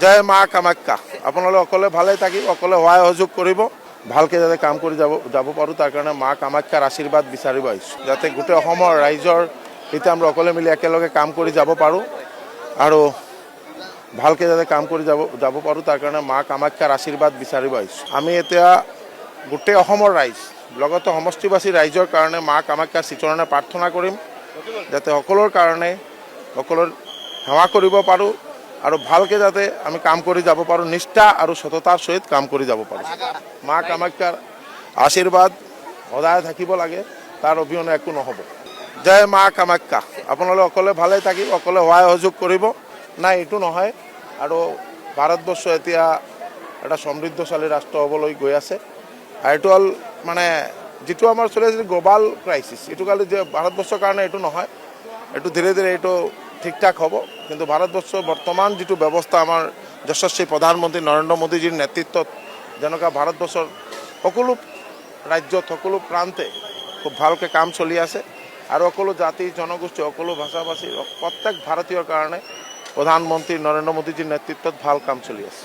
জয় মা কামাখ্যা। আপোনালোক অকলে ভালে থাকিব, অকলে সহায় সহযোগ কৰিব, ভালকৈ যাতে কাম কৰি যাব পাৰোঁ তাৰ কাৰণে মা কামাখ্যাৰ আশীৰ্বাদ বিচাৰিব আহিছোঁ, যাতে গোটেই অসমৰ ৰাইজৰ এতিয়া আমৰা অকলে মিলি একেলগে কাম কৰি যাব পাৰোঁ আৰু ভালকৈ যাতে কাম কৰি যাব পাৰোঁ তাৰ কাৰণে মা কামাখ্যাৰ আশীৰ্বাদ বিচাৰিব আহিছোঁ। আমি এতিয়া গোটেই অসমৰ ৰাইজ লগতে সমষ্টিবাসী ৰাইজৰ কাৰণে মা কামাখ্যাৰ শ্ৰীচৰণে প্ৰাৰ্থনা কৰিম, যাতে সকলোৰ কাৰণে সকলোৰ সেৱা কৰিব পাৰোঁ আৰু ভালকৈ যাতে আমি কাম কৰি যাব পাৰোঁ, নিষ্ঠা আৰু সততাৰ সহিত কাম কৰি যাব পাৰোঁ। মা কামাখ্যাৰ আশীৰ্বাদ সদায় থাকিব লাগে, তাৰ অবিহনে একো নহ'ব। জয় মা কামাখ্যা। আপোনালোক অকলে ভালে থাকিব, অকলে সহায় সহযোগ কৰিব, নাই এইটো নহয়। আৰু ভাৰতবৰ্ষ এতিয়া এটা সমৃদ্ধশালী ৰাষ্ট্ৰ হ'বলৈ গৈ আছে। এইটো হ'ল মানে যিটো আমাৰ চলি আছে গ্ল'বাল ক্ৰাইচিছ, এইটো খালি যে ভাৰতবৰ্ষৰ কাৰণে এইটো নহয়, এইটো ধীৰে ধীৰে এইটো ঠিক ঠাক হ'ব। কিন্তু ভাৰতবৰ্ষৰ বৰ্তমান যিটো ব্যৱস্থা আমাৰ যশস্বী প্ৰধানমন্ত্ৰী নৰেন্দ্ৰ মোদীজীৰ নেতৃত্বত যেনেকুৱা ভাৰতবৰ্ষৰ সকলো ৰাজ্যত সকলো প্ৰান্তে খুব ভালকৈ কাম চলি আছে আৰু সকলো জাতি জনগোষ্ঠী সকলো ভাষা ভাষী প্ৰত্যেক ভাৰতীয়ৰ কাৰণে প্ৰধানমন্ত্ৰী নৰেন্দ্ৰ মোদীজীৰ নেতৃত্বত ভাল কাম চলি আছে।